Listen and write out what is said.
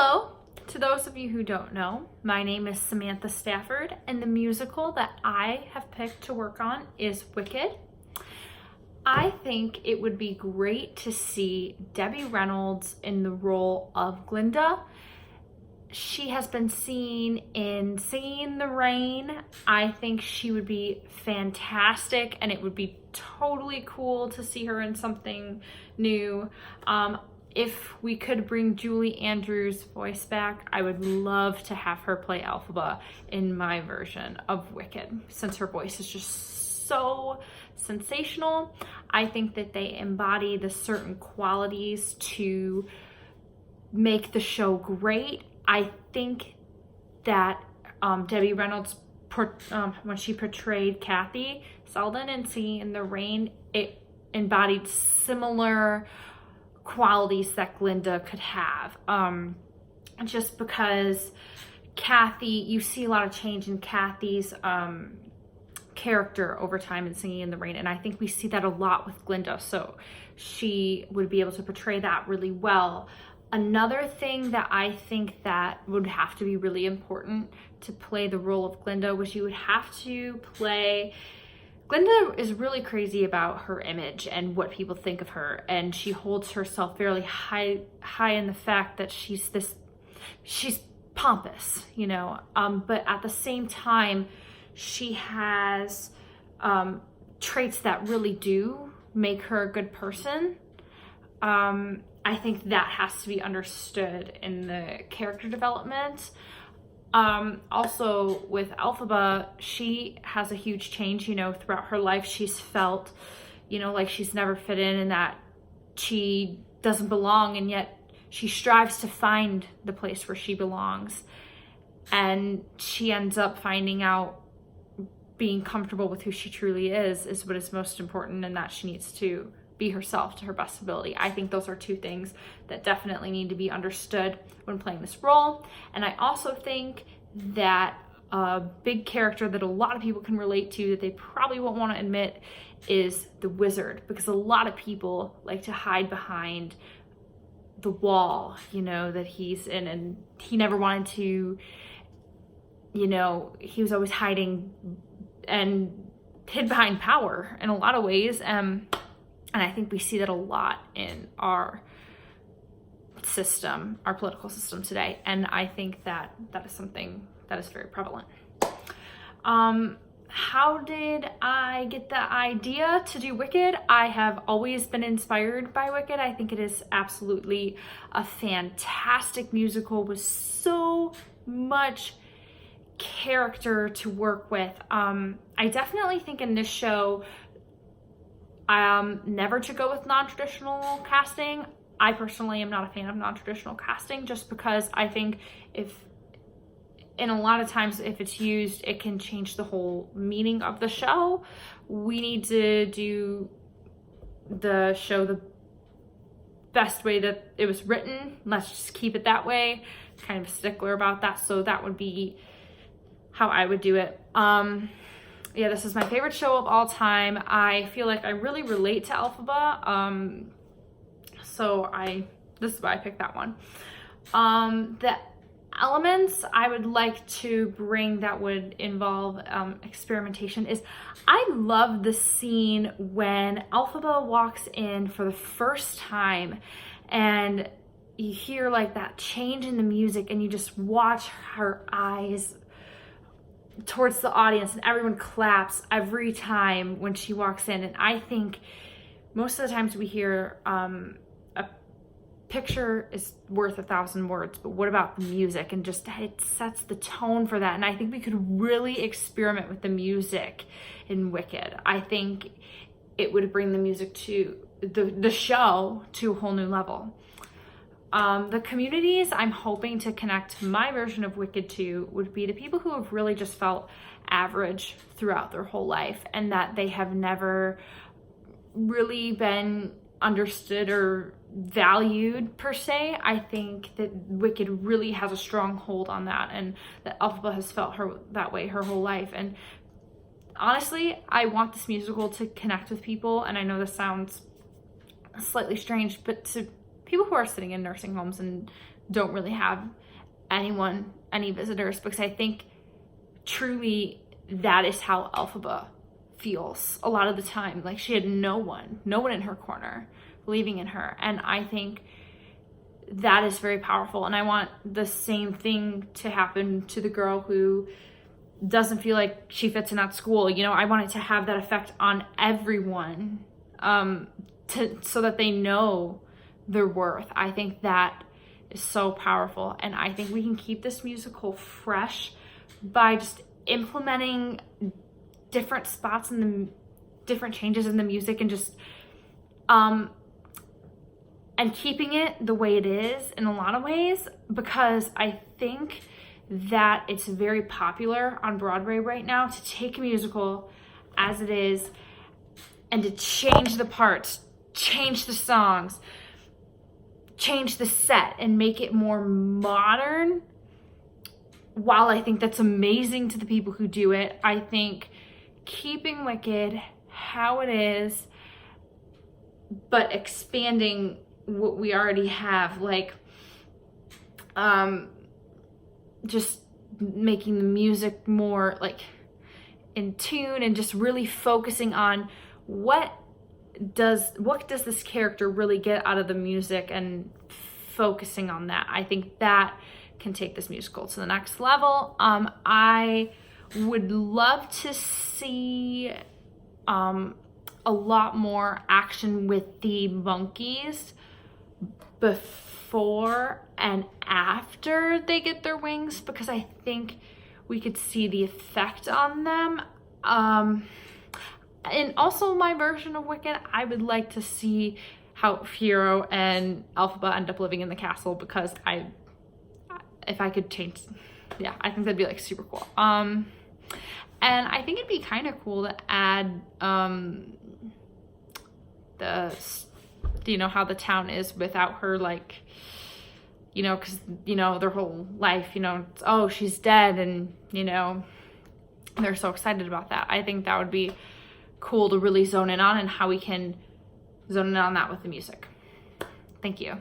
Hello! To those of you who don't know, my name is Samantha Stafford, and the musical that I have picked to work on is Wicked. I think it would be great to see Debbie Reynolds in the role of Glinda. She has been seen in Singing in the Rain. I think she would be fantastic, and it would be totally cool to see her in something new. If we could bring Julie Andrews' voice back, I would love to have her play Elphaba in my version of Wicked, since her voice is just so sensational. I think that they embody the certain qualities to make the show great. I think that Debbie Reynolds, when she portrayed Kathy Selden in Singing in the Rain, it embodied similar qualities that Glinda could have. Just because Kathy, you see a lot of change in Kathy's character over time in Singing in the Rain, and I think we see that a lot with Glinda, so she would be able to portray that really well. Another thing that I think that would have to be really important to play the role of Glinda was you would have to play... Glinda is really crazy about her image and what people think of her, and she holds herself fairly high in the fact that she's pompous, you know, but at the same time, she has traits that really do make her a good person. I think that has to be understood in the character development. Also with Elphaba, she has a huge change, you know, throughout her life. She's felt, you know, like she's never fit in and that she doesn't belong, and yet she strives to find the place where she belongs. And she ends up finding out being comfortable with who she truly is what is most important, and that she needs to be herself to her best ability. I think those are two things that definitely need to be understood when playing this role. And I also think that a big character that a lot of people can relate to that they probably won't want to admit is the wizard, because a lot of people like to hide behind the wall, you know, that he's in, and he never wanted to, you know, he was always hiding and hid behind power in a lot of ways. And I think we see that a lot in our system, our political system today. And I think that that is something that is very prevalent. How did I get the idea to do Wicked? I have always been inspired by Wicked. I think it is absolutely a fantastic musical with so much character to work with. I definitely think in this show, never to go with non-traditional casting. I personally am not a fan of non-traditional casting, just because I think in a lot of times if it's used, it can change the whole meaning of the show. We need to do the show the best way that it was written. Let's just keep it that way. Kind of a stickler about that, so that would be how I would do it. Yeah, this is my favorite show of all time. I feel like I really relate to Elphaba, so this is why I picked that one. The elements I would like to bring that would involve experimentation is, I love the scene when Elphaba walks in for the first time and you hear like that change in the music, and you just watch her eyes towards the audience, and everyone claps every time when she walks in. And I think most of the times we hear a picture is worth 1,000 words, but what about the music? And just it sets the tone for that. And I think we could really experiment with the music in Wicked. I think it would bring the music to the show to a whole new level. The communities I'm hoping to connect my version of Wicked to would be the people who have really just felt average throughout their whole life, and that they have never really been understood or valued per se. I think that Wicked really has a strong hold on that, and that Elphaba has felt that way her whole life. And honestly, I want this musical to connect with people, and I know this sounds slightly strange, but to people who are sitting in nursing homes and don't really have any visitors, because I think truly that is how Elphaba feels a lot of the time. Like, she had no one in her corner believing in her. And I think that is very powerful. And I want the same thing to happen to the girl who doesn't feel like she fits in that school. You know, I want it to have that effect on everyone, so that they know their worth. I think that is so powerful. And I think we can keep this musical fresh by just implementing different spots in the different changes in the music, and just and keeping it the way it is in a lot of ways, because I think that it's very popular on Broadway right now to take a musical as it is and to change the parts, change the songs, change the set, and make it more modern. While I think that's amazing to the people who do it, I think keeping Wicked how it is, but expanding what we already have, like just making the music more like in tune, and just really focusing on what does this character really get out of the music, and focusing on that. I think that can take this musical to the next level. I would love to see a lot more action with the monkeys before and after they get their wings, because I think we could see the effect on them. And also, my version of Wicked, I would like to see how Fiyero and Elphaba end up living in the castle, because if I could change, yeah, I think that'd be like super cool. And I think it'd be kind of cool to add how the town is without her, like, because their whole life, it's, oh, she's dead, and they're so excited about that. I think that would be cool to really zone in on, and how we can zone in on that with the music. Thank you.